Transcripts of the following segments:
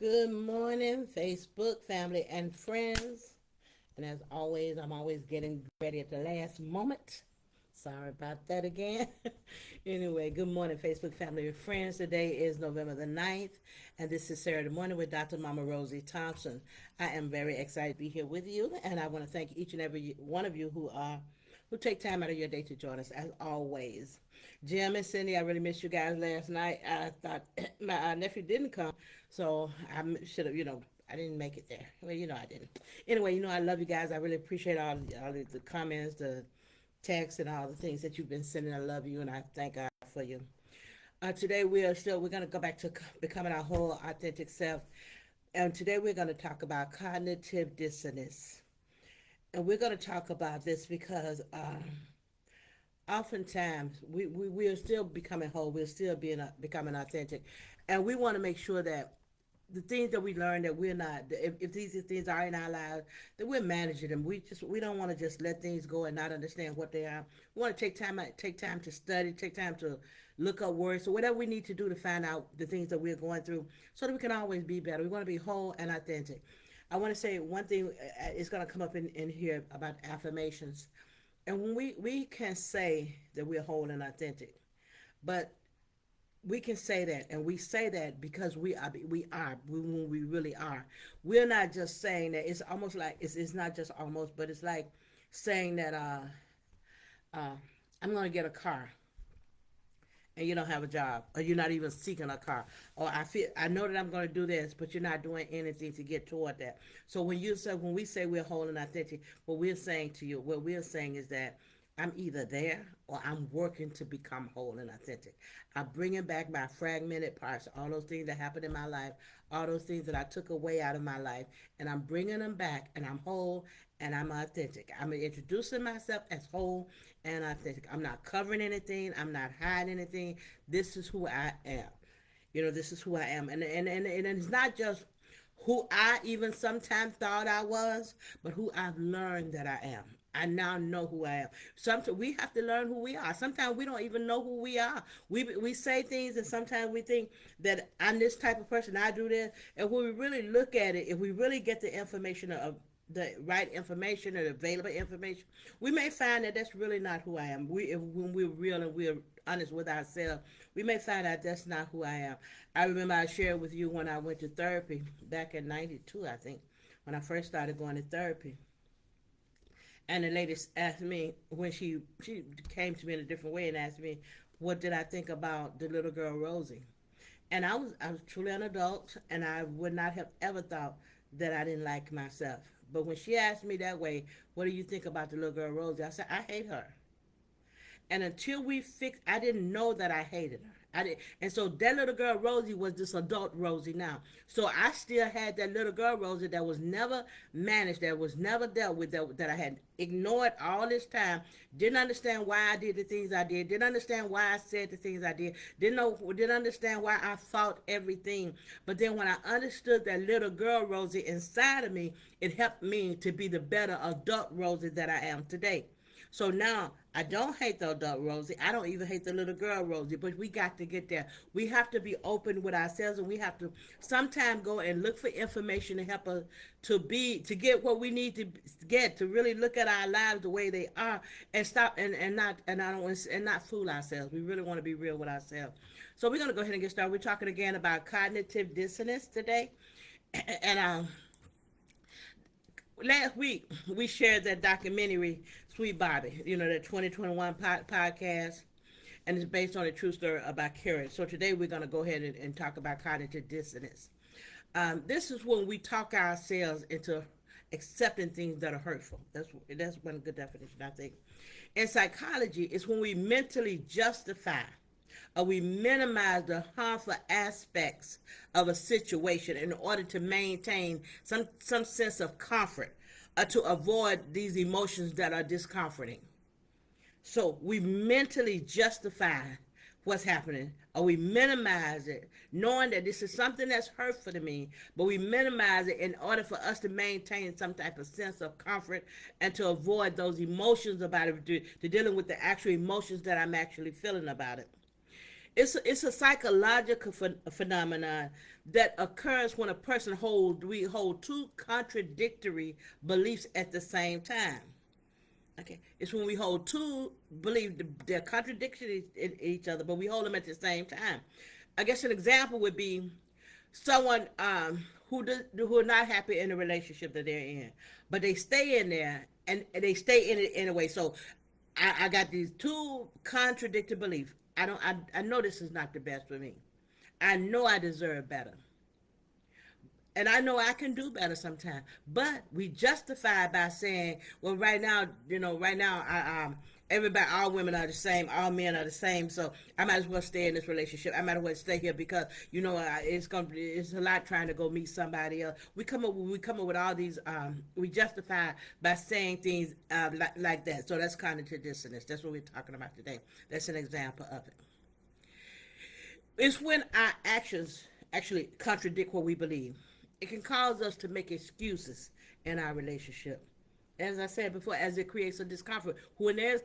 Good morning, Facebook family and friends. And as always, I'm always getting ready at the last moment. Sorry about that again. Anyway, good morning, Facebook family and friends. Today is November the 9th, and this is Saturday morning with Dr. Mama Rosie Thompson. I am very excited to be here with you, and I want to thank each and every one of you who take time out of your day to join us, as always. Jim and Cindy, I really missed you guys last night. I thought my nephew didn't come, so I should have, I didn't make it there. Well, I didn't. Anyway, I love you guys. I really appreciate all the comments, the texts, and all the things that you've been sending. I love you, and I thank God for you. Today we're going to go back to becoming our whole authentic self, and today we're going to talk about cognitive dissonance. And we're going to talk about this because oftentimes we are still becoming whole, we're still becoming authentic, and we want to make sure that the things that we learn that we're not, if these things are in our lives, that we're managing them. We don't want to just let things go and not understand what they are. We want to take time to study, take time to look up words, so whatever we need to do to find out the things that we're going through, so that we can always be better. We want to be whole and authentic. I want to say one thing is going to come up in here about affirmations. And when we can say that we're whole and authentic, but we can say that, and we say that because when we really are. We're not just saying that. It's almost like it's not just almost, but it's like saying that uh, I'm going to get a car, and you don't have a job, or you're not even seeking a car, or I know that I'm going to do this, but you're not doing anything to get toward that. So when we say we're whole and authentic, what we're saying is that I'm either there or I'm working to become whole and authentic. I'm bringing back my fragmented parts, all those things that happened in my life, all those things that I took away out of my life, and I'm bringing them back, and I'm whole and I'm authentic. I'm introducing myself as whole and authentic. I'm not covering anything. I'm not hiding anything. This is who I am. This is who I am. And it's not just who I even sometimes thought I was, but who I've learned that I am. I now know who I am. Sometimes we have to learn who we are. Sometimes we don't even know who we are. We say things, and sometimes we think that I'm this type of person. I do this, and when we really look at it, if we really get the right information or available information, we may find that that's really not who I am. When we're real and we're honest with ourselves, we may find out that's not who I am. I remember I shared with you when I went to therapy back in '92, I think, when I first started going to therapy. And the lady asked me, when she came to me in a different way and asked me, what did I think about the little girl Rosie? And I was truly an adult, and I would not have ever thought that I didn't like myself. But when she asked me that way, what do you think about the little girl Rosie? I said, I hate her. And until I didn't know that I hated her. I did, and so that little girl Rosie was this adult Rosie now. So I still had that little girl Rosie that was never managed, that was never dealt with, that I had ignored all this time. Didn't understand why I did the things I did. Didn't understand why I said the things I did. Didn't understand why I fought everything. But then when I understood that little girl Rosie inside of me, it helped me to be the better adult Rosie that I am today. So now I don't hate the adult Rosie. I don't even hate the little girl Rosie. But we got to get there. We have to be open with ourselves, and we have to sometimes go and look for information to help us to get what we need to get, to really look at our lives the way they are, and stop and not fool ourselves. We really want to be real with ourselves. So we're gonna go ahead and get started. We're talking again about cognitive dissonance today, and last week we shared that documentary Sweet Bobby, that 2021 podcast, and it's based on a true story about Karen. So today we're going to go ahead and talk about cognitive dissonance. This is when we talk ourselves into accepting things that are hurtful. That's one good definition, I think. In psychology, it's when we mentally justify or we minimize the harmful aspects of a situation in order to maintain some sense of comfort or to avoid these emotions that are discomforting. So we mentally justify what's happening, or we minimize it, knowing that this is something that's hurtful to me, but we minimize it in order for us to maintain some type of sense of comfort and to avoid those emotions about it, to dealing with the actual emotions that I'm actually feeling about it. It's a psychological phenomenon that occurs when a person we hold two contradictory beliefs at the same time. Okay, it's when we hold two beliefs, they're contradictory in each other, but we hold them at the same time. I guess an example would be someone who are not happy in the relationship that they're in, but they stay in there and they stay in it anyway. So I got these two contradictory beliefs. I know this is not the best for me. I know I deserve better. And I know I can do better sometimes, but we justify by saying, "Well, right now, right now, everybody, all women are the same, all men are the same, so I might as well stay in this relationship. I might as well stay here because it's a lot trying to go meet somebody else." We come up with all these. We justify by saying things like that. So that's cognitive dissonance. That's what we're talking about today. That's an example of it. It's when our actions actually contradict what we believe. It can cause us to make excuses in our relationship. As I said before, as it creates a discomfort. When there's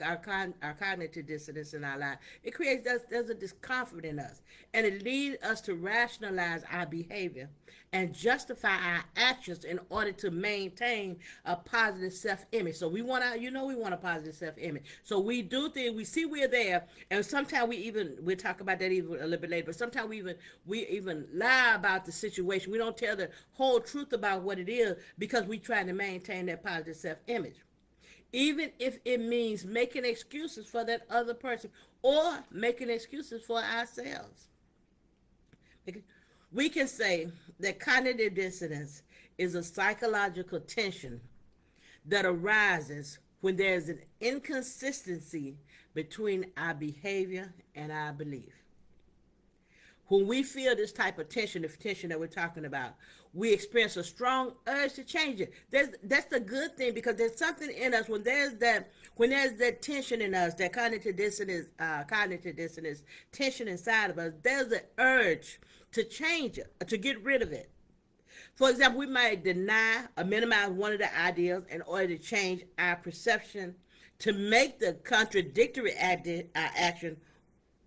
our cognitive dissonance in our life, it creates there's a discomfort in us, and it leads us to rationalize our behavior and justify our actions in order to maintain a positive self-image. So we want a positive self-image. So we do things. We see we're there, and sometimes we'll talk about that even a little bit later. But sometimes we even lie about the situation. We don't tell the whole truth about what it is because we trying to maintain that positive self-image, even if it means making excuses for that other person or making excuses for ourselves. We can say that cognitive dissonance is a psychological tension that arises when there's an inconsistency between our behavior and our belief. When we feel this type of tension, the tension that we're talking about, we experience a strong urge to change it. That's the good thing, because there's something in us when there's that tension in us, that cognitive dissonance tension inside of us. There's an urge to change it, to get rid of it. For example, we might deny or minimize one of the ideas in order to change our perception to make the contradictory action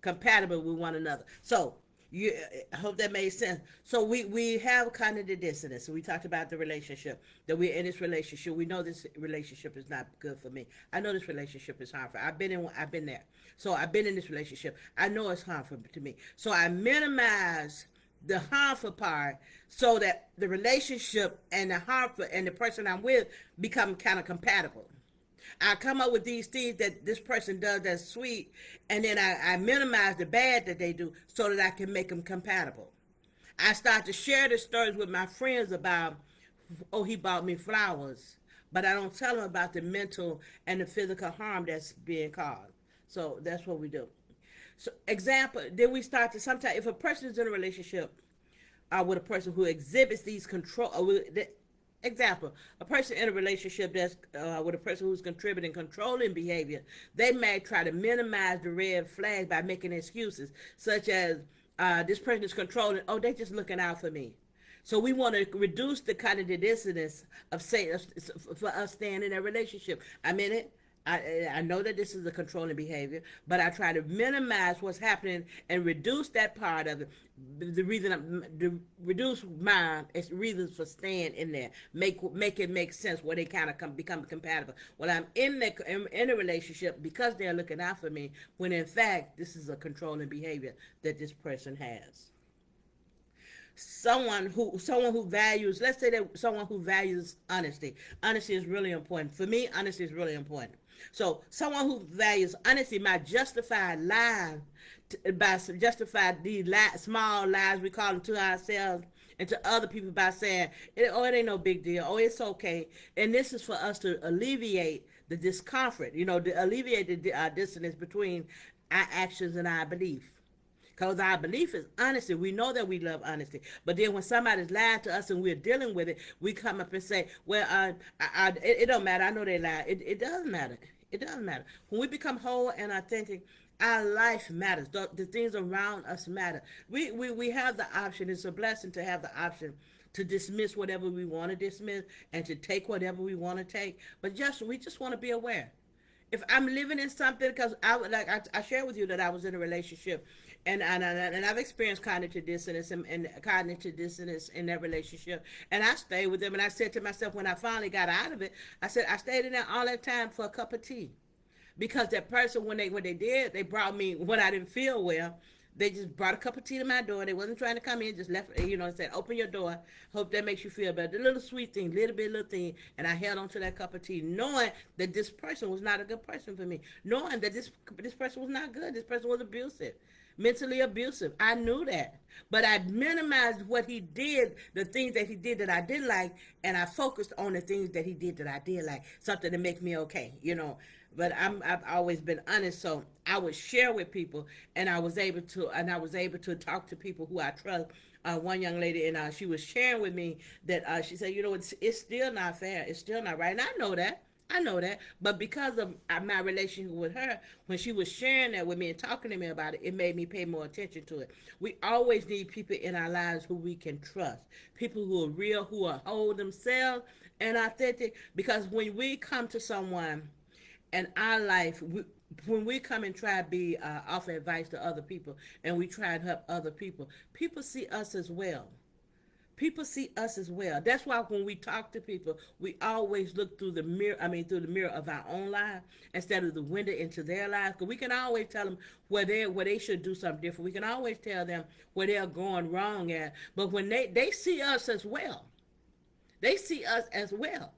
compatible with one another. So I hope that made sense. So we have cognitive dissonance. So we talked about the relationship, that we're in this relationship. We know this relationship is not good for me. I know this relationship is harmful. I've been there. So I've been in this relationship. I know it's harmful to me. So I minimize the harmful part so that the relationship and the harmful and the person I'm with become kind of compatible. I come up with these things that this person does that's sweet, and then I minimize the bad that they do so that I can make them compatible. I start to share the stories with my friends about, oh, he bought me flowers, but I don't tell them about the mental and the physical harm that's being caused. So that's what we do. So example, then we start to sometimes, if a person is in a relationship with a person who exhibits these example, a person in a relationship that's with a person who's contributing controlling behavior, they may try to minimize the red flags by making excuses, such as this person is controlling, oh, they're just looking out for me. So we want to reduce the cognitive dissonance of saying for us staying in a relationship. I'm in it. I know that this is a controlling behavior, but I try to minimize what's happening and reduce that part of it. Reduce my reasons for staying in there. Make it make sense where they kind of become compatible. Well, I'm in a relationship because they're looking out for me, when in fact this is a controlling behavior that this person has. Someone who values, let's say that someone who values honesty is really important for me. Honesty is really important. So someone who values honesty might justify lying by justify these small lies we call them to ourselves and to other people by saying, oh, it ain't no big deal, oh, it's okay. And this is for us to alleviate the discomfort, to alleviate the dissonance between our actions and our belief. Because our belief is honesty. We know that we love honesty. But then when somebody's lying to us and we're dealing with it, we come up and say, well, it don't matter. I know they lie. It does matter. It doesn't matter. When we become whole and authentic, our life matters. The things around us matter. We have the option. It's a blessing to have the option to dismiss whatever we want to dismiss and to take whatever we want to take. But we just want to be aware. If I'm living in something, because I shared with you that I was in a relationship, And I've experienced cognitive dissonance and cognitive dissonance in that relationship, and I stayed with them. And I said to myself, when I finally got out of it, I said I stayed in there all that time for a cup of tea, because that person, when they did, they brought me when I didn't feel well. They just brought a cup of tea to my door. They wasn't trying to come in, just left, said, open your door. Hope that makes you feel better. The little sweet thing, little thing. And I held on to that cup of tea, knowing that this person was not a good person for me. Knowing that this person was not good. This person was abusive, mentally abusive. I knew that. But I minimized what he did, the things that he did that I didn't like, and I focused on the things that he did that I did like, something to make me okay. But I've always been honest, so I would share with people, and I was able to talk to people who I trust. One young lady, and she was sharing with me that she said, it's still not fair, it's still not right, and I know that, but because of my relationship with her, when she was sharing that with me and talking to me about it, it made me pay more attention to it. We always need people in our lives who we can trust, people who are real, who are whole themselves and authentic, because when we come to someone in our life, when we come and try to be offer advice to other people, and we try to help other people, people see us as well. People see us as well. That's why when we talk to people, we always look through the mirror. Through the mirror of our own life instead of the window into their lives. Because we can always tell them where they should do something different. We can always tell them where they're going wrong at. But when they see us as well, they see us as well.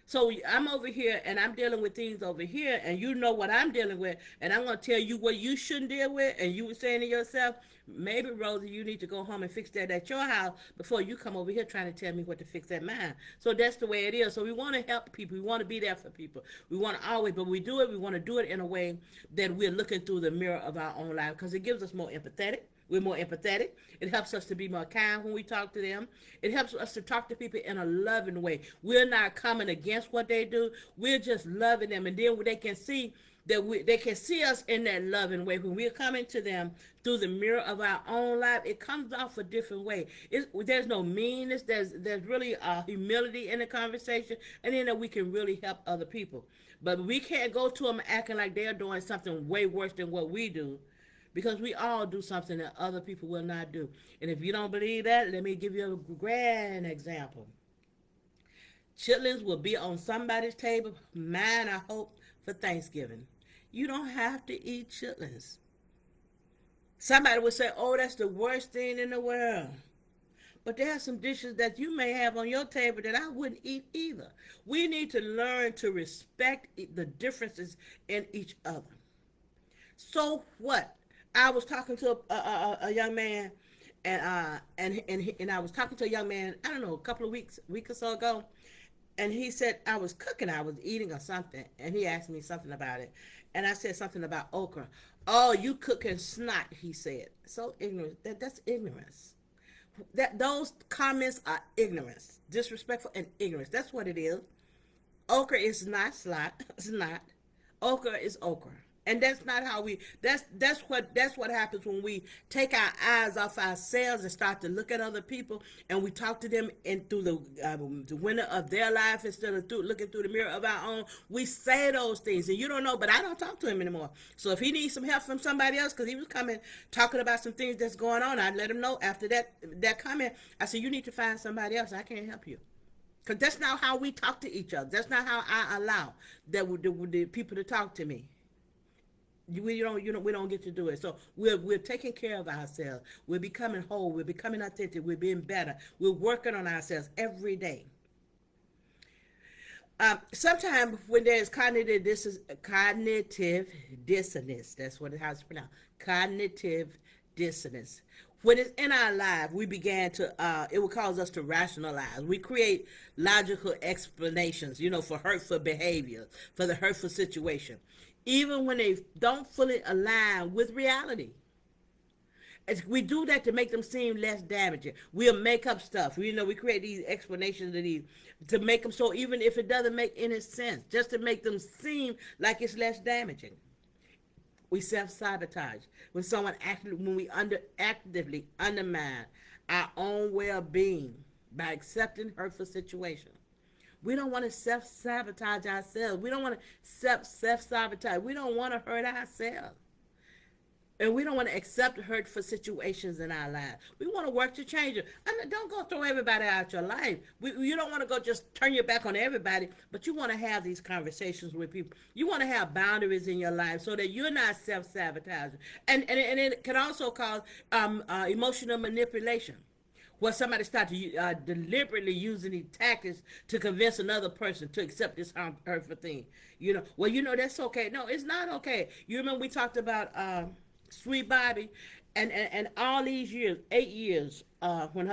So I'm over here and I'm dealing with things over here, and you know what I'm dealing with, and I'm going to tell you what you shouldn't deal with, and you were saying to yourself, maybe, Rosie, you need to go home and fix that at your house before you come over here trying to tell me what to fix at mine. So that's the way it is. So we want to help people. We want to be there for people. We want to always, but we want to do it in a way that we're looking through the mirror of our own life, because it gives us more empathetic. We're more empathetic. It helps us to be more kind when we talk to them. It helps us to talk to people in a loving way. We're not coming against what they do. We're just loving them. And then they can see they can see us in that loving way. When we're coming to them through the mirror of our own life, it comes off a different way. There's no meanness. There's really humility in the conversation. And then that we can really help other people. But we can't go to them acting like they're doing something way worse than what we do, because we all do something that other people will not do. And if you don't believe that, let me give you a grand example. Chitlins will be on somebody's table, mine, I hope, for Thanksgiving. You don't have to eat chitlins. Somebody would say, oh, that's the worst thing in the world. But there are some dishes that you may have on your table that I wouldn't eat either. We need to learn to respect the differences in each other. So what? I was talking to a young man, and I was talking to a young man, I don't know, a couple of week or so ago, and he said I was cooking, I was eating or something, and he asked me something about it, and I said something about okra. Oh, you cooking snot, he said. So ignorant. That's ignorance. Those comments are ignorance, disrespectful and ignorance. That's what it is. Okra is not slot. It's not. Okra is okra. And that's not how that's what happens when we take our eyes off ourselves and start to look at other people, and we talk to them in through the window of their life instead of looking through the mirror of our own. We say those things, and you don't know, but I don't talk to him anymore. So if he needs some help from somebody else, because he was coming talking about some things that's going on, I let him know after that comment. I said, you need to find somebody else. I can't help you. Because that's not how we talk to each other. That's not how I allow the people to talk to me. We don't get to do it. So we're taking care of ourselves. We're becoming whole. We're becoming authentic. We're being better. We're working on ourselves every day. Sometimes when there's cognitive dissonance, that's what how it's pronounced. Cognitive dissonance. When it's in our life, we began to, it will cause us to rationalize. We create logical explanations, for hurtful behavior, for the hurtful situation, even when they don't fully align with reality. We do that to make them seem less damaging. We'll make up stuff. We create these explanations to make them so, even if it doesn't make any sense, just to make them seem like it's less damaging. We self-sabotage when we actively undermine our own well-being by accepting hurtful situations. We don't want to self-sabotage ourselves. We don't want to self-sabotage. We don't want to hurt ourselves. And we don't want to accept hurtful situations in our lives. We want to work to change it. And don't go throw everybody out your life. You don't want to go just turn your back on everybody, but you want to have these conversations with people. You want to have boundaries in your life so that you're not self-sabotaging. And it can also cause emotional manipulation, where somebody starts to deliberately using these tactics to convince another person to accept this hurtful thing. Well, that's okay. No, it's not okay. You remember we talked about Sweet Bobby, and all these years, 8 years, when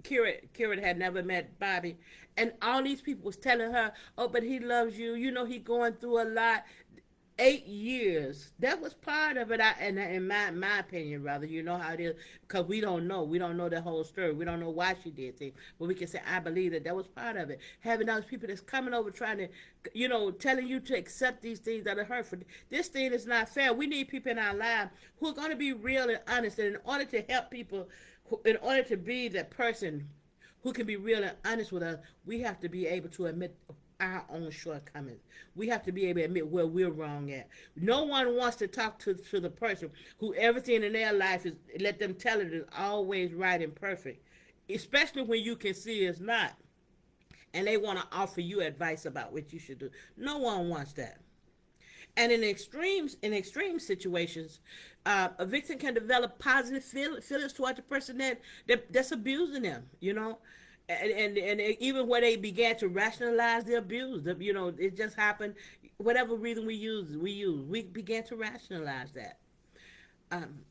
Kira had never met Bobby, and all these people was telling her, "Oh, but he loves you. He going through a lot." 8 years. That was part of it. And in my opinion, rather, you know how it is, because we don't know. We don't know the whole story. We don't know why she did things, but we can say I believe that was part of it. Having those people that's coming over trying to, telling you to accept these things that are hurtful. This thing is not fair. We need people in our lives who are going to be real and honest, and in order to help people, in order to be that person who can be real and honest with us, we have to be able to admit our own shortcomings. We have to be able to admit where we're wrong at. No one wants to talk to the person who everything in their life is, let them tell it is always right and perfect, especially when you can see it's not. And they want to offer you advice about what you should do. No one wants that. And in extreme situations, a victim can develop positive feelings toward the person that's abusing them. And even where they began to rationalize the abuse, it just happened. Whatever reason we began to rationalize that. Um,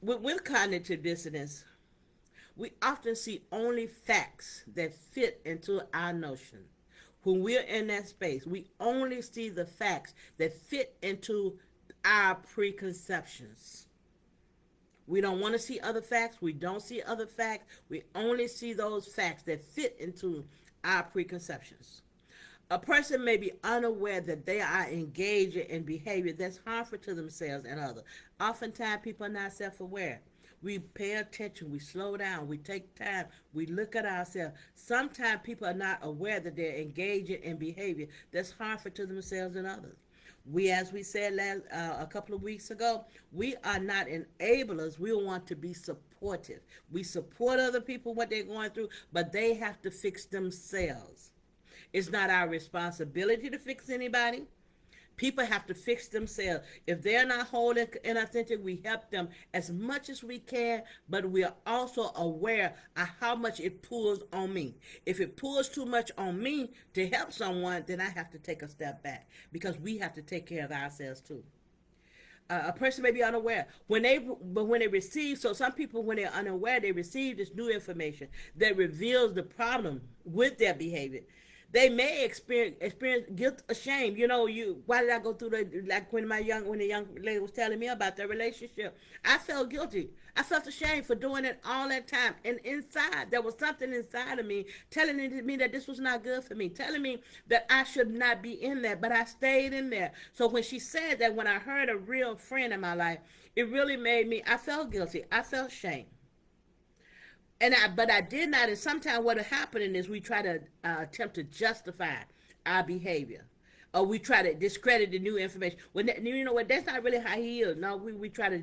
with cognitive dissonance, we often see only facts that fit into our notion. When we're in that space, we only see the facts that fit into our preconceptions. We don't want to see other facts. We don't see other facts. We only see those facts that fit into our preconceptions. A person may be unaware that they are engaging in behavior that's harmful to themselves and others. Oftentimes, people are not self-aware. We pay attention, we slow down, we take time, we look at ourselves. Sometimes people are not aware that they're engaging in behavior that's harmful to themselves and others. As we said a couple of weeks ago, we are not enablers. We want to be supportive. We support other people, what they're going through, but they have to fix themselves. It's not our responsibility to fix anybody. People have to fix themselves. If they're not whole and authentic, we help them as much as we can, but we are also aware of how much it pulls on me. If it pulls too much on me to help someone, then I have to take a step back, because we have to take care of ourselves too. A person may be unaware when they receive. So some people, when they're unaware, they receive this new information that reveals the problem with their behavior. They may experience guilt or shame. Why did I go through like when the young lady was telling me about their relationship? I felt guilty. I felt ashamed for doing it all that time. And inside, there was something inside of me telling me that this was not good for me, telling me that I should not be in there, but I stayed in there. So when she said that, when I heard a real friend in my life, it really made me, I felt guilty. I felt shame. But I did not. And sometimes what is happening is we try to attempt to justify our behavior, or we try to discredit the new information. When you know what, that's not really how he is. No, we try to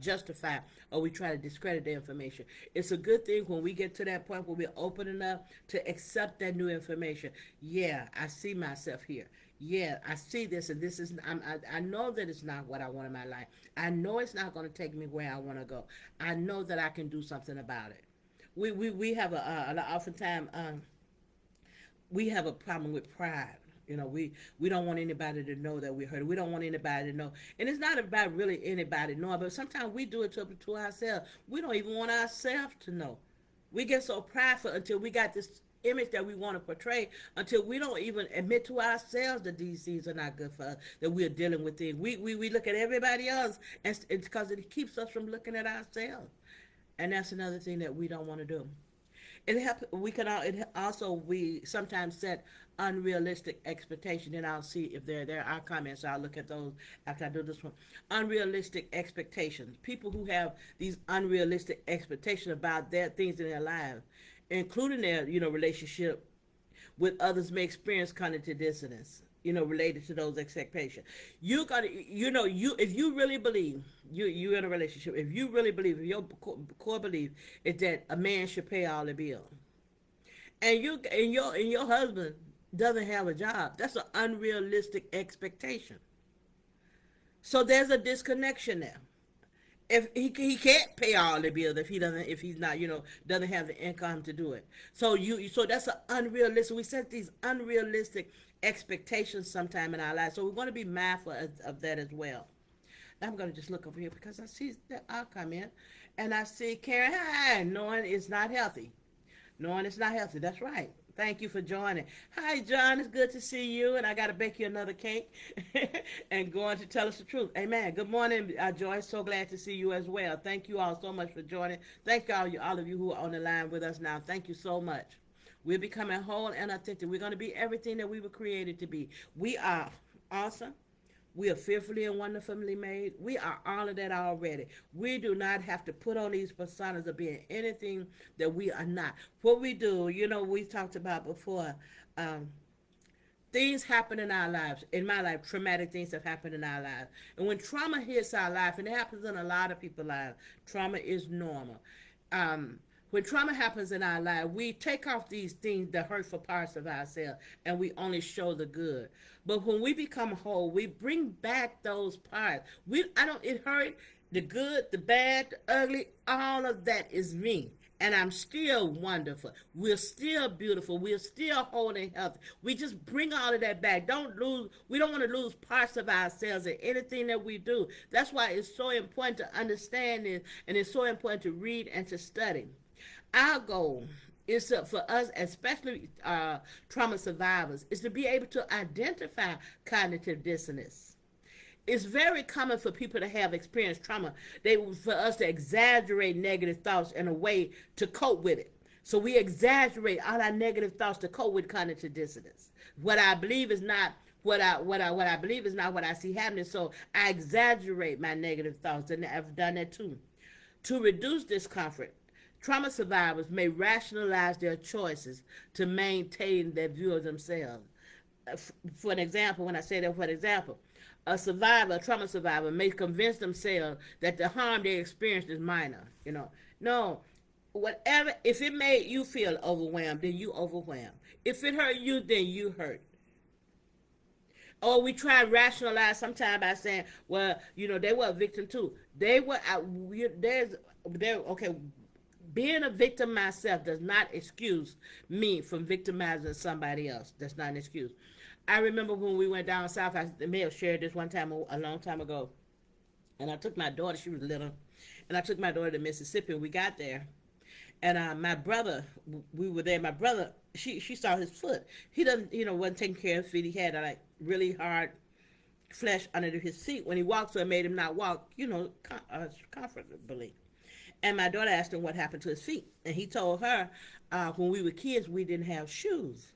justify, or we try to discredit the information. It's a good thing when we get to that point where we're open enough to accept that new information. Yeah, I see myself here. Yeah, I see this, and this is. I know that it's not what I want in my life. I know it's not going to take me where I want to go. I know that I can do something about it. We have oftentimes we have a problem with pride. We don't want anybody to know that we're hurt. We don't want anybody to know. And it's not about really anybody knowing, but sometimes we do it to ourselves. We don't even want ourselves to know. We get so prideful until we got this image that we want to portray, until we don't even admit to ourselves that these things are not good for us, that we're dealing with things. We look at everybody else, and it's because it keeps us from looking at ourselves. And that's another thing that we don't want to do. We sometimes set unrealistic expectations, and I'll see if there are comments. I'll look at those after I do this one. Unrealistic expectations. People who have these unrealistic expectations about their things in their lives, including their relationship with others, may experience cognitive dissonance. related to those expectations. You gotta, you if you really believe you in a relationship, if you really believe, if your core belief is that a man should pay all the bills, and your husband doesn't have a job, that's an unrealistic expectation. So there's a disconnection there. If he can't pay all the bills, if he's not, doesn't have the income to do it. So that's an unrealistic. We set these unrealistic expectations sometime in our lives. So we want to be mindful of that as well. I'm going to just look over here because I see that I'll come in and I see Karen. Hi, knowing it's not healthy. Knowing it's not healthy. That's right. Thank you for joining. Hi, John. It's good to see you. And I got to bake you another cake and going to tell us the truth. Amen. Good morning, Joyce. So glad to see you as well. Thank you all so much for joining. Thank all of you who are on the line with us now. Thank you so much. We're becoming whole and authentic. We're going to be everything that we were created to be. We are awesome. We are fearfully and wonderfully made. We are all of that already. We do not have to put on these personas of being anything that we are not. What we do, we talked about before, um, things happen in our lives. In my life, traumatic things have happened in our lives. And when trauma hits our life, and it happens in a lot of people's lives, trauma is normal. When trauma happens in our life, we take off these things, the hurtful parts of ourselves, and we only show the good. But when we become whole, we bring back those parts. It hurt, the good, the bad, the ugly, all of that is me. And I'm still wonderful. We're still beautiful. We're still whole and healthy. We just bring all of that back. We don't want to lose parts of ourselves in anything that we do. That's why it's so important to understand this, and it's so important to read and to study. Our goal is for us, especially trauma survivors, is to be able to identify cognitive dissonance. It's very common for people to have experienced trauma. For us to exaggerate negative thoughts in a way to cope with it. So we exaggerate all our negative thoughts to cope with cognitive dissonance. What I believe is not what I believe is not what I see happening. So I exaggerate my negative thoughts, and I've done that too. To reduce discomfort, trauma survivors may rationalize their choices to maintain their view of themselves. For an example, when I say that, for example, a trauma survivor, may convince themselves that the harm they experienced is minor. No, whatever. If it made you feel overwhelmed, then you overwhelmed. If it hurt you, then you hurt. Or we try to rationalize sometimes by saying, well, they were a victim too. They were out. Okay. Being a victim myself does not excuse me from victimizing somebody else. That's not an excuse. I remember when we went down south, I may have shared this one time a long time ago, and I took my daughter, she was little, and I took my daughter to Mississippi, and we got there, and my brother, we were there, my brother, she saw his foot. He doesn't, wasn't taking care of his feet. He had really hard flesh under his feet. When he walked, so it made him not walk, comfortably. And my daughter asked him what happened to his feet. And he told her, when we were kids, we didn't have shoes.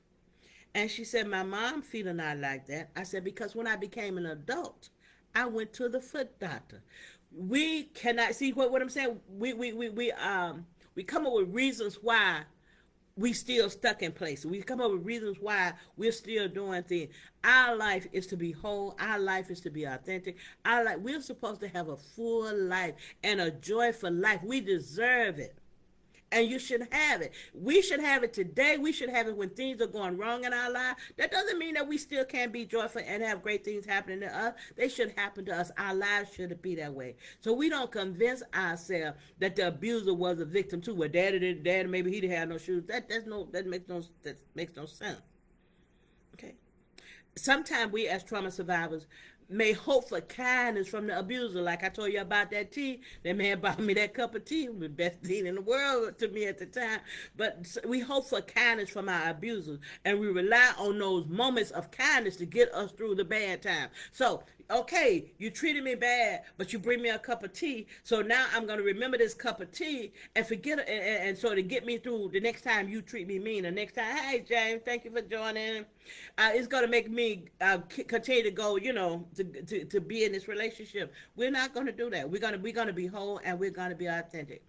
And she said, my mom feet are not like that. I said, because when I became an adult, I went to the foot doctor. We cannot see what I'm saying. We come up with reasons why we still stuck in place. We come up with reasons why we're still doing things. Our life is to be whole. Our life is to be authentic. We're supposed to have a full life and a joyful life. We deserve it. And you should have it. We should have it today. We should have it when things are going wrong in our life. That doesn't mean that we still can't be joyful and have great things happening to us. They should happen to us. Our lives shouldn't be that way. So we don't convince ourselves that the abuser was a victim too. Well, daddy, maybe he didn't have no shoes. That makes no sense. Okay. Sometimes we as trauma survivors may hope for kindness from the abuser. Like I told you about that tea. That man bought me that cup of tea. It was the best tea in the world to me at the time. But we hope for kindness from our abusers. And we rely on those moments of kindness to get us through the bad time. So, okay, you treated me bad, but you bring me a cup of tea. So now I'm going to remember this cup of tea and forget it. And so to get me through the next time you treat me mean. The next time, hey, James, thank you for joining. It's going to make me continue to go, to be in this relationship. We're not going to do that. We're going to be whole, and we're going to be authentic.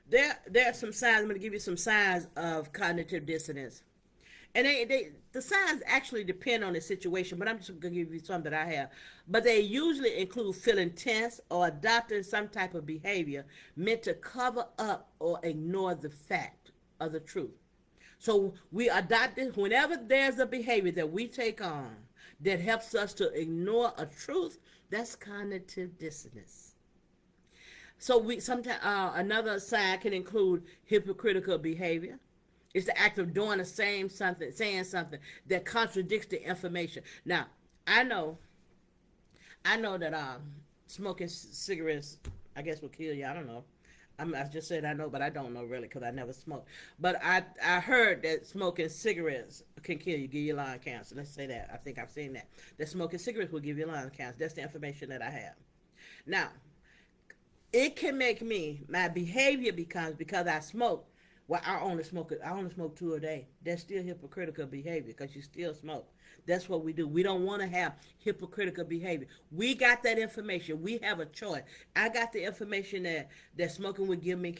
There are some signs. I'm going to give you some signs of cognitive dissonance. And the signs actually depend on the situation, but I'm just going to give you some that I have. But they usually include feeling tense or adopting some type of behavior meant to cover up or ignore the fact of the truth. So we adopt it whenever there's a behavior that we take on that helps us to ignore a truth. That's cognitive dissonance. So we sometimes another sign can include hypocritical behavior. It's the act of doing the same something, saying something that contradicts the information. Now, I know, I know that smoking cigarettes, I guess, will kill you. I don't know. I just said I know, but I don't know really because I never smoked. But I heard that smoking cigarettes can kill you, give you lung cancer. Let's say that. I think I've seen that. That smoking cigarettes will give you lung cancer. That's the information that I have. Now, it can make me, my behavior becomes, because I smoke, well, I only smoke two a day. That's still hypocritical behavior because you still smoke. That's what we do. We don't want to have hypocritical behavior. We got that information. We have a choice. I got the information that smoking would give me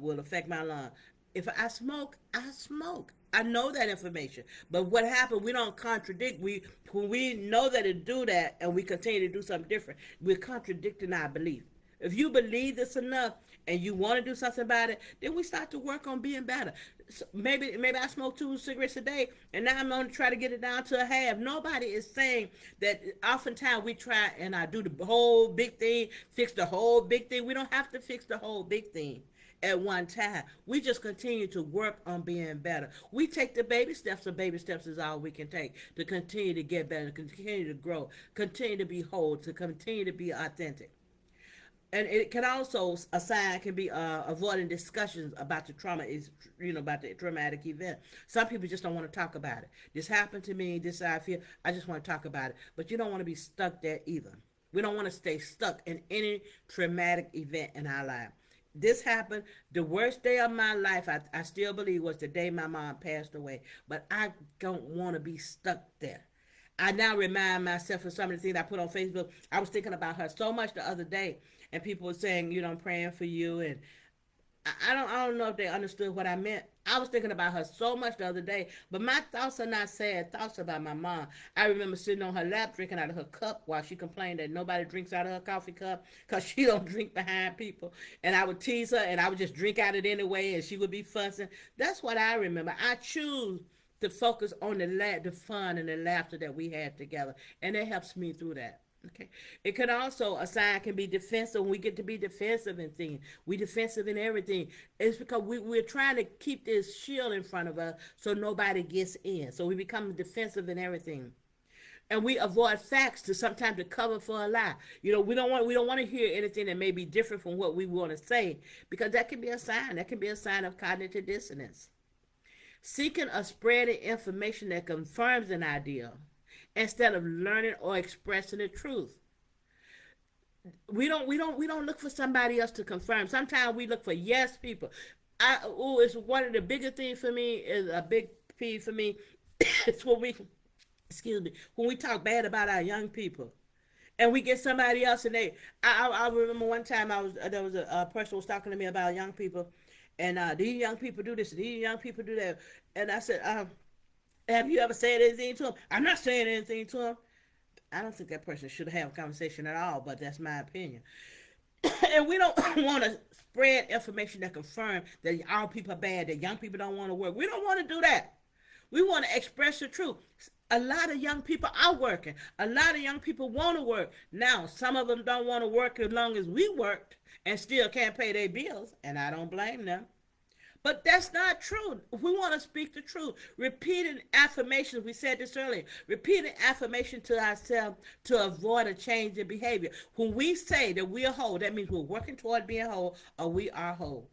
will affect my lung. If I smoke, I smoke. I know that information. But what happened? We don't contradict. When we know that it do that, and we continue to do something different, we're contradicting our belief. If you believe this enough and you want to do something about it, then we start to work on being better. So maybe I smoke 2 cigarettes a day, and now I'm going to try to get it down to a half. Nobody is saying that. Oftentimes we try and I do the whole big thing, fix the whole big thing. We don't have to fix the whole big thing at one time. We just continue to work on being better. We take the baby steps, and baby steps is all we can take to continue to get better, to continue to grow, continue to be whole, to continue to be authentic. And it can also, a sign can be avoiding discussions about the trauma, is about the traumatic event. Some people just don't want to talk about it. This happened to me, this is how I feel, I just want to talk about it. But you don't want to be stuck there either. We don't want to stay stuck in any traumatic event in our life. This happened, the worst day of my life, I still believe, was the day my mom passed away. But I don't want to be stuck there. I now remind myself of some of the things I put on Facebook. I was thinking about her so much the other day, and people were saying, I'm praying for you, and I don't know if they understood what I meant. I was thinking about her so much the other day, but my thoughts are not sad thoughts about my mom. I remember sitting on her lap drinking out of her cup while she complained that nobody drinks out of her coffee cup because she don't drink behind people. And I would tease her, and I would just drink out it anyway, and she would be fussing. That's what I remember. I choose to focus on the fun and the laughter that we had together, and it helps me through that. Okay. It could also, a sign can be defensive. When we get to be defensive in things, we defensive in everything. It's because we're trying to keep this shield in front of us so nobody gets in. So we become defensive in everything. And we avoid facts to sometimes to cover for a lie. We don't want to hear anything that may be different from what we want to say, because that can be a sign. That can be a sign of cognitive dissonance. Seeking or spreading information that confirms an idea instead of learning or expressing the truth. We don't look for somebody else to confirm. Sometimes we look for yes people. It's one of the biggest things for me, is a big peeve for me. It's when we talk bad about our young people, and we get somebody else, and I remember one time there was a person was talking to me about young people, and these young people do this, these young people do that, and I said, have you ever said anything to him? I'm not saying anything to him. I don't think that person should have a conversation at all, but that's my opinion. And we don't want to spread information that confirm that all people are bad, that young people don't want to work. We don't want to do that. We want to express the truth. A lot of young people are working. A lot of young people want to work. Now, some of them don't want to work as long as we worked and still can't pay their bills, and I don't blame them. But that's not true. We want to speak the truth. Repeating affirmations, we said this earlier, repeating affirmation to ourselves to avoid a change in behavior. When we say that we are whole, that means we're working toward being whole, or we are whole.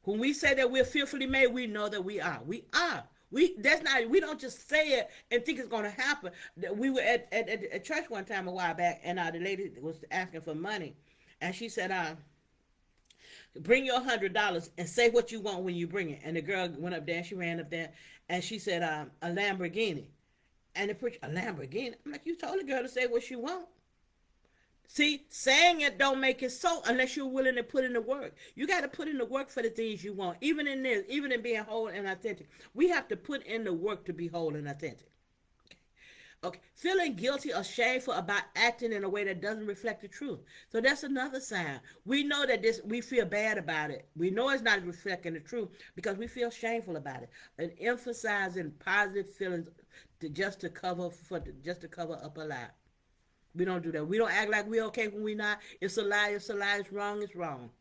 When we say that we're fearfully made, we know that we are. We are. We don't just say it and think it's going to happen. We were at church one time a while back, and the lady was asking for money, and she said, bring your $100 and say what you want when you bring it. And the girl went up there, and she ran up there, and she said, a Lamborghini. And the preacher, a Lamborghini? I'm like, you told the girl to say what she want. See, saying it don't make it so unless you're willing to put in the work. You got to put in the work for the things you want. Even in this, even in being whole and authentic, we have to put in the work to be whole and authentic. Okay, feeling guilty or shameful about acting in a way that doesn't reflect the truth. So that's another sign. We know that this, we feel bad about it. We know it's not reflecting the truth because we feel shameful about it. And emphasizing positive feelings to cover just to cover up a lie. We don't do that. We don't act like we're okay when we're not. It's a lie. It's a lie. It's wrong. It's wrong.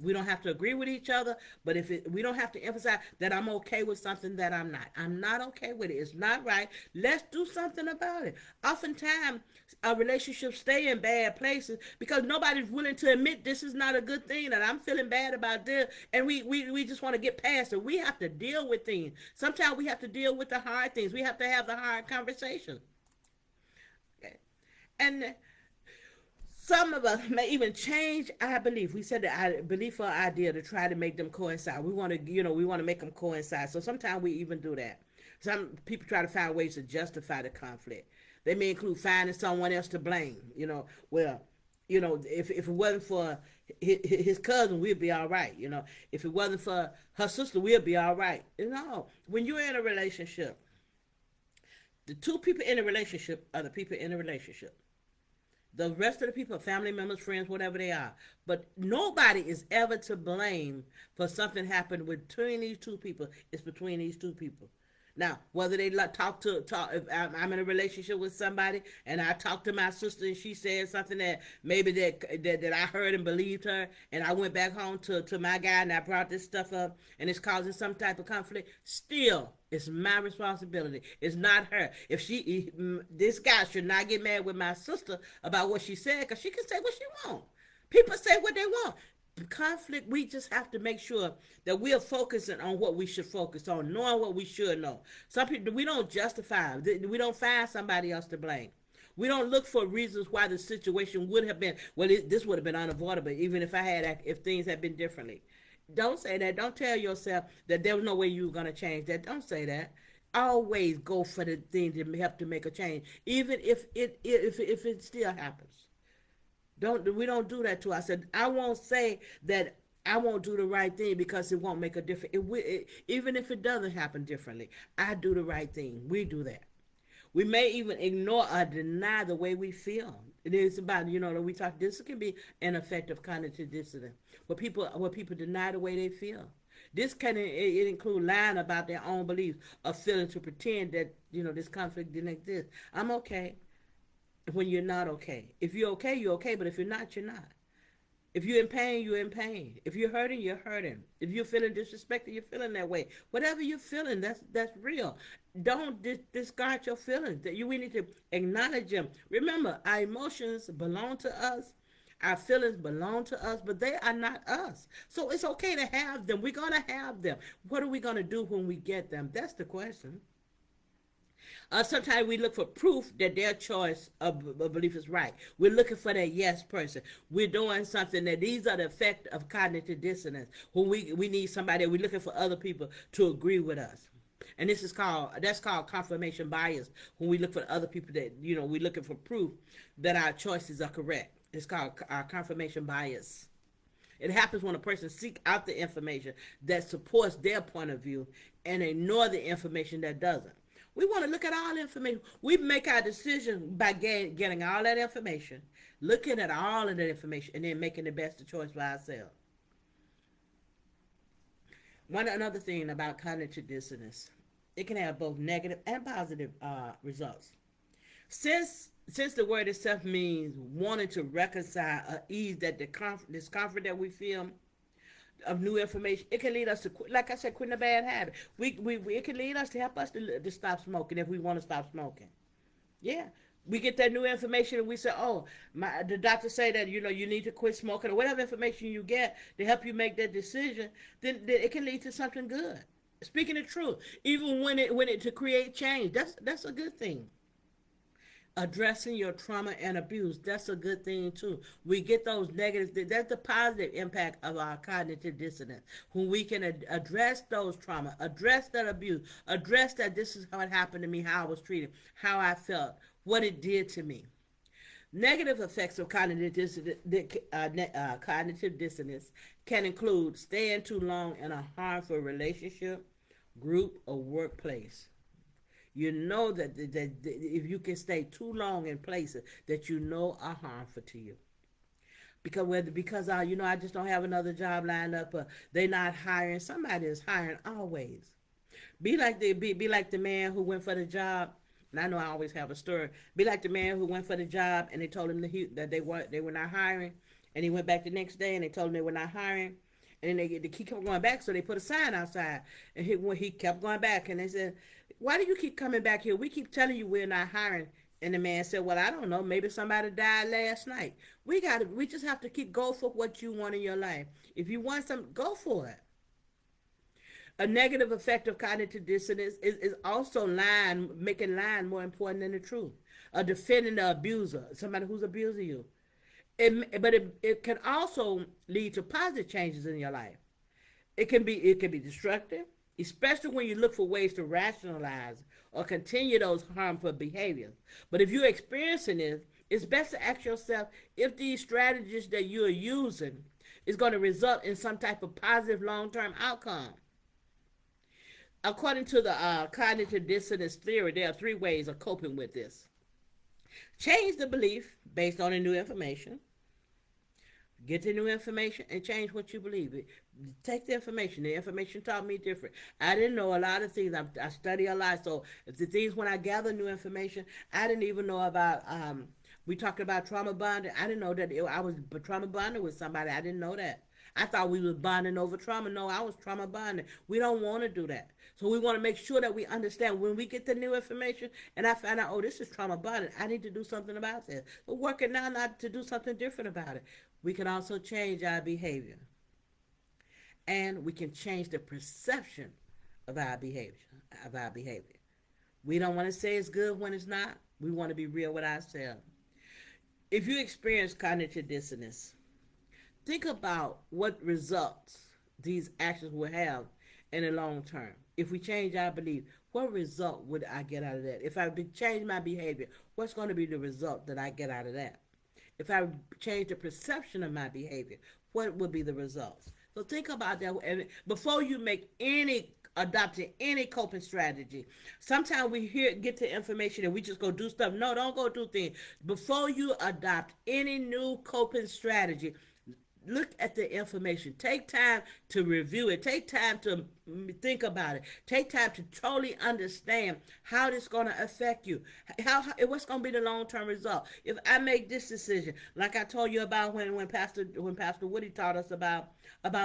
We don't have to agree with each other, but we don't have to emphasize that I'm okay with something that I'm not. I'm not okay with it. It's not right. Let's do something about it. Oftentimes, our relationships stay in bad places because nobody's willing to admit this is not a good thing, and I'm feeling bad about this, and we just want to get past it. We have to deal with things. Sometimes we have to deal with the hard things. We have to have the hard conversations. Okay. And some of us may even change our belief. We said that our belief or idea to try to make them coincide. We want to, we want to make them coincide. So sometimes we even do that. Some people try to find ways to justify the conflict. They may include finding someone else to blame. Well, if it wasn't for his cousin, we'd be all right. If it wasn't for her sister, we'd be all right. When you're in a relationship, the two people in a relationship are the people in a relationship. The rest of the people, family members, friends, whatever they are. But nobody is ever to blame for something happened between these two people. It's between these two people. Now, whether they talk, if I'm in a relationship with somebody and I talk to my sister and she said something that maybe that I heard and believed her, and I went back home to my guy and I brought this stuff up and it's causing some type of conflict, still, it's my responsibility. It's not her. This guy should not get mad with my sister about what she said because she can say what she wants. People say what they want. Conflict, we just have to make sure that we are focusing on what we should focus on, knowing what we should know. Some people, we don't justify, we don't find somebody else to blame. We don't look for reasons why the situation would have been, this would have been unavoidable even if things had been differently. Don't say that. Don't tell yourself that there was no way you were going to change that. Don't say that. Always go for the thing to help to make a change, even if it still happens. We don't do that to us. I won't say that I won't do the right thing because it won't make a difference. Even if it doesn't happen differently, I do the right thing. We do that. We may even ignore or deny the way we feel. It is about, that we talk. This can be an effective cognitive dissonance, where people deny the way they feel. This it include lying about their own beliefs or feeling to pretend that this conflict didn't exist. I'm okay when you're not okay. If you're okay, you're okay. But if you're not, you're not. If you're in pain, you're in pain. If you're hurting, you're hurting. If you're feeling disrespected, you're feeling that way. Whatever you're feeling, that's real. Don't discard your feelings. We need to acknowledge them. Remember, our emotions belong to us. Our feelings belong to us, but they are not us. So it's okay to have them. We're going to have them. What are we going to do when we get them? That's the question. Sometimes we look for proof that their choice of belief is right. We're looking for that yes person. We're doing something that these are the effect of cognitive dissonance. When we need somebody, we're looking for other people to agree with us. And that's called confirmation bias. When we look for other people that, we're looking for proof that our choices are correct. It's called our confirmation bias. It happens when a person seeks out the information that supports their point of view and ignore the information that doesn't. We want to look at all information. We make our decision by getting all that information, looking at all of that information, and then making the best choice for ourselves. Another thing about cognitive dissonance, it can have both negative and positive results. Since the word itself means wanting to reconcile or ease that discomfort that we feel of new information, it can lead us to, like I said, quitting a bad habit. It can lead us to help us to stop smoking if we want to stop smoking. Yeah. We get that new information and we say, oh, the doctor say that, you need to quit smoking, or whatever information you get to help you make that decision, then it can lead to something good. Speaking the truth, even when it to create change, that's a good thing. Addressing your trauma and abuse, that's a good thing too. We get those negatives. That's the positive impact of our cognitive dissonance. When we can address those trauma, address that abuse, address that this is how it happened to me, how I was treated, how I felt, what it did to me. Negative effects of cognitive dissonance can include staying too long in a harmful relationship, group, or workplace. You know that if you can stay too long in places that you know are harmful to you, because I just don't have another job lined up, they not hiring. Somebody is hiring always. Be like the man who went for the job. And I know I always have a story. Be like the man who went for the job and they told him that they were not hiring, and he went back the next day and they told him they were not hiring, and then they keep going back, so they put a sign outside, and he kept going back, and they said, "Why do you keep coming back here? We keep telling you we're not hiring." And the man said, "Well, I don't know. Maybe somebody died last night. We just have to keep go for what you want in your life. If you want something, go for it." A negative effect of cognitive dissonance is also making lying more important than the truth. Defending the abuser, somebody who's abusing you. But it can also lead to positive changes in your life. It can be destructive, especially when you look for ways to rationalize or continue those harmful behaviors. But if you're experiencing this, it's best to ask yourself if these strategies that you're using is going to result in some type of positive long-term outcome. According to the cognitive dissonance theory, there are three ways of coping with this. Change the belief based on the new information. Get the new information and change what you believe. Take the information. The information taught me different. I didn't know a lot of things. I study a lot. So if the things when I gather new information, I didn't even know about. We talked about trauma bonding. I didn't know that I was trauma bonding with somebody. I didn't know that. I thought we was bonding over trauma. No, I was trauma bonding. We don't want to do that. So we want to make sure that we understand when we get the new information and I find out, oh, this is trauma bonding. I need to do something about this. We're working now not to do something different about it. We can also change our behavior. And we can change the perception of our behavior. We don't want to say it's good when it's not. We want to be real with ourselves. If you experience cognitive dissonance, think about what results these actions will have in the long term. If we change our belief, what result would I get out of that? If I change my behavior, what's going to be the result that I get out of that? If I change the perception of my behavior, what would be the results? So think about that and before you make adopting any coping strategy. Sometimes we get the information and we just go do stuff. No, don't go do things. Before you adopt any new coping strategy, look at the information. Take time to review it. Take time to think about it. Take time to totally understand how this is going to affect you. What's going to be the long-term result? If I make this decision, like I told you about when Pastor Woody taught us about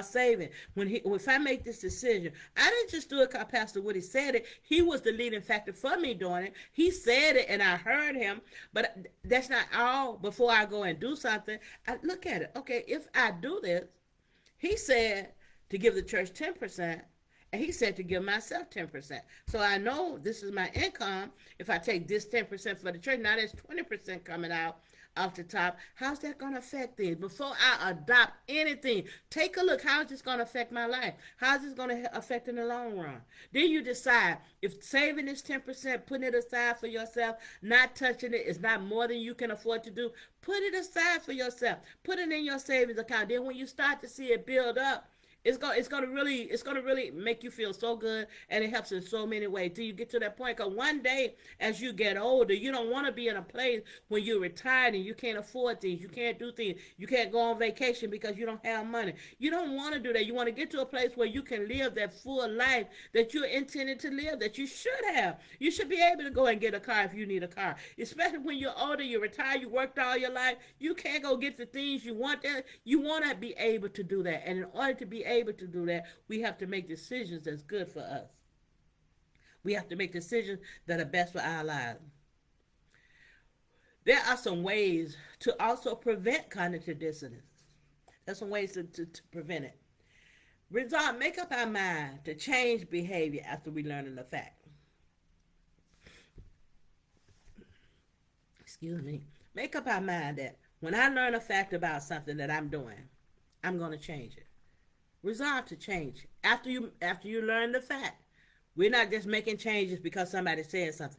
saving. If I make this decision, I didn't just do it because Pastor Woody said it. He was the leading factor for me doing it. He said it and I heard him, but that's not all. Before I go and do something, I look at it. Okay, if I do this, he said to give the church 10%, and he said to give myself 10%. So I know this is my income. If I take this 10% for the church, now there's 20% coming out off the top. How's that going to affect things? Before I adopt anything, take a look. How is this going to affect my life? How is this going to affect in the long run? Then you decide if saving this 10%, putting it aside for yourself, not touching it is not more than you can afford to do. Put it aside for yourself. Put it in your savings account. Then when you start to see it build up, it's gonna really make you feel so good, and it helps in so many ways till you get to that point. Because one day, as you get older, you don't want to be in a place when you're retired and you can't afford things, you can't do things, you can't go on vacation because you don't have money. You don't want to do that. You want to get to a place where you can live that full life that you're intended to live, that you should have. You should be able to go and get a car if you need a car, especially when you're older, you're retired, you worked all your life. You can't go get the things you want. You want to be able to do that, and in order to be able to do that, we have to make decisions that's good for us. We have to make decisions that are best for our lives. There are some ways to also prevent cognitive dissonance. There's some ways to prevent it. Make up our mind to change behavior after we learn the fact. Excuse me. Make up our mind that when I learn a fact about something that I'm doing, I'm going to change it. Resolve to change after you learn the fact. We're not just making changes because somebody said something.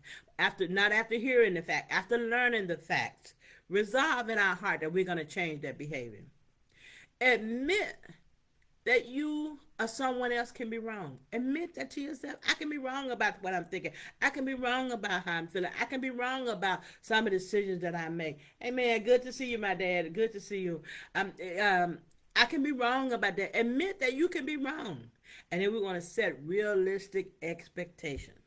Not after hearing the fact, after learning the facts. Resolve in our heart that we're going to change that behavior. Admit that you or someone else can be wrong. Admit that to yourself. I can be wrong about what I'm thinking. I can be wrong about how I'm feeling. I can be wrong about some of the decisions that I make. Hey man, good to see you, my dad. Good to see you. I can be wrong about that. Admit that you can be wrong. And then we want to set realistic expectations.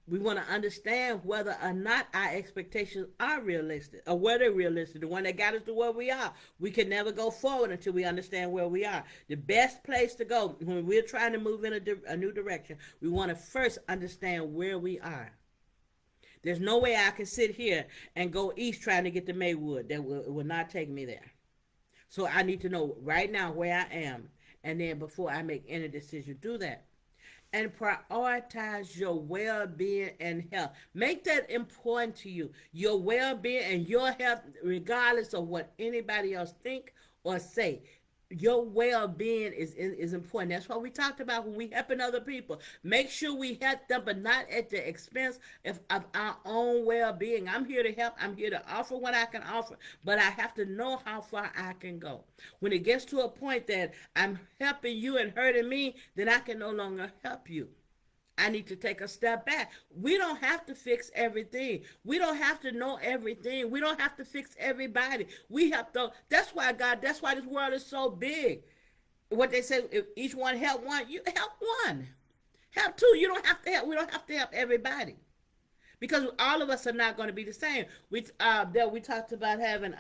We want to understand whether or not our expectations are realistic or whether they're realistic. The one that got us to where we are. We can never go forward until we understand where we are. The best place to go when we're trying to move in a new direction, we want to first understand where we are. There's no way I can sit here and go east trying to get to Maywood. That will not take me there. So I need to know right now where I am. And then before I make any decision, do that. And prioritize your well-being and health. Make that important to you. Your well-being and your health, regardless of what anybody else think or say. Your well-being is important. That's what we talked about when we helping other people. Make sure we help them, but not at the expense of our own well-being. I'm here to help. I'm here to offer what I can offer, but I have to know how far I can go. When it gets to a point that I'm helping you and hurting me, then I can no longer help you. I need to take a step back. We don't have to fix everything. We don't have to know everything. We don't have to fix everybody. We have to. That's why that's why this world is so big. What they say, if each one help one, you help one. Help two. You don't have to help. We don't have to help everybody. Because all of us are not going to be the same. We talked about having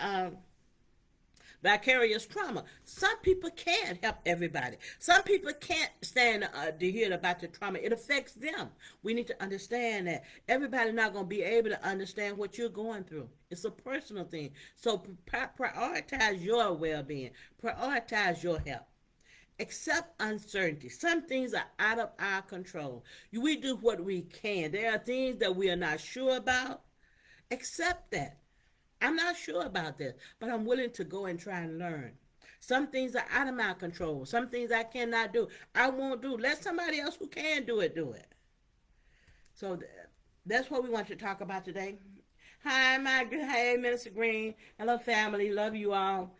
vicarious trauma. Some people can't help everybody. Some people can't stand to hear about the trauma. It affects them. We need to understand that everybody's not going to be able to understand what you're going through. It's a personal thing. So prioritize your well-being. Prioritize your health. Accept uncertainty. Some things are out of our control. We do what we can. There are things that we are not sure about. Accept that. I'm not sure about this, but I'm willing to go and try and learn. Some things are out of my control. Some things I cannot do. I won't do. Let somebody else who can do it do it. So that's what we want to talk about today. Hey, Minister Green. Hello, family. Love you all.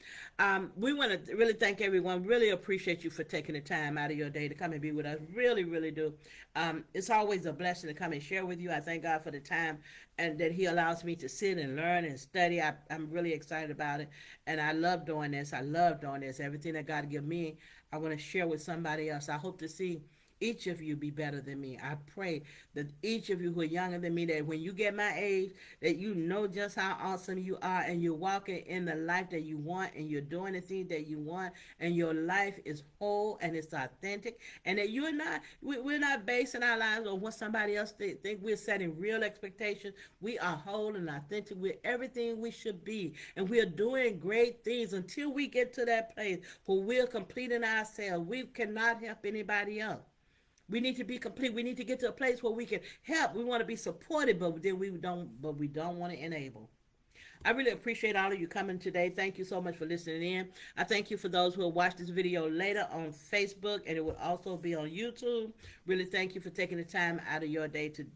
We want to really thank everyone. Really appreciate you for taking the time out of your day to come and be with us. Really, really do. It's always a blessing to come and share with you. I thank God for the time and that He allows me to sit and learn and study. I'm really excited about it, and I love doing this. I love doing this. Everything that God give me, I want to share with somebody else. I hope to see each of you be better than me. I pray that each of you who are younger than me, that when you get my age, that you know just how awesome you are and you're walking in the life that you want and you're doing the things that you want and your life is whole and it's authentic, and that we're not basing our lives on what somebody else think. We're setting real expectations. We are whole and authentic. We're everything we should be, and we're doing great things until we get to that place where we're completing ourselves. We cannot help anybody else. We need to be complete. We need to get to a place where we can help. We want to be supported, but then we don't. But we don't want to enable. I really appreciate all of you coming today. Thank you so much for listening in. I thank you for those who will watch this video later on Facebook, and it will also be on YouTube. Really thank you for taking the time out of your day to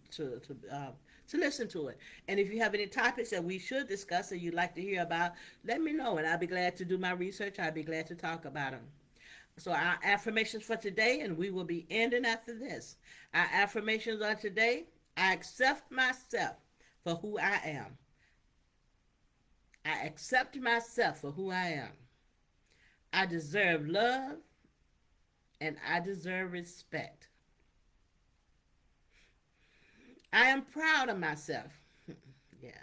listen to it. And if you have any topics that we should discuss or you'd like to hear about, let me know, and I'll be glad to do my research. I'll be glad to talk about them. So our affirmations for today, and we will be ending after this. Our affirmations are today: I accept myself for who I am. I accept myself for who I am. I deserve love and I deserve respect. I am proud of myself. Yes.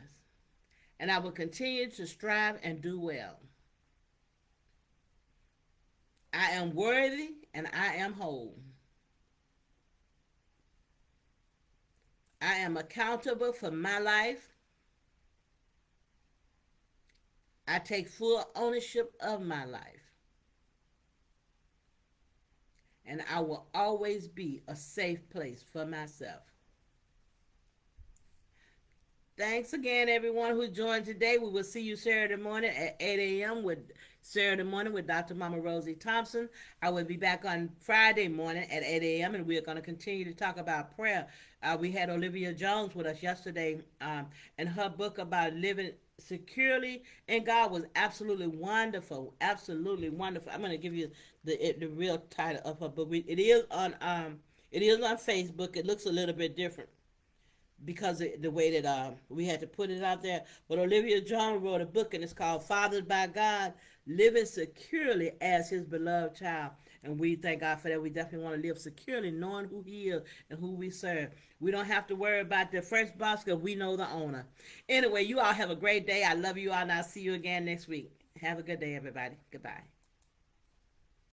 And I will continue to strive and do well. I am worthy and I am whole. I am accountable for my life. I take full ownership of my life. And I will always be a safe place for myself. Thanks again, everyone who joined today. We will see you Saturday morning at 8 a.m. with Dr. Mama Rosie Thompson. I will be back on Friday morning at 8 a.m. and we are going to continue to talk about prayer. We had Olivia Jones with us yesterday, and her book about living securely in God was absolutely wonderful, absolutely wonderful. I'm gonna give you the real title of her book. It is on Facebook. It looks a little bit different because of the way that we had to put it out there. But Olivia John wrote a book, and it's called Fathered by God, Living Securely as His Beloved Child. And we thank God for that. We definitely want to live securely, knowing who He is and who we serve. We don't have to worry about the first boss because we know the owner. Anyway, you all have a great day. I love you all, and I'll see you again next week. Have a good day, everybody. Goodbye.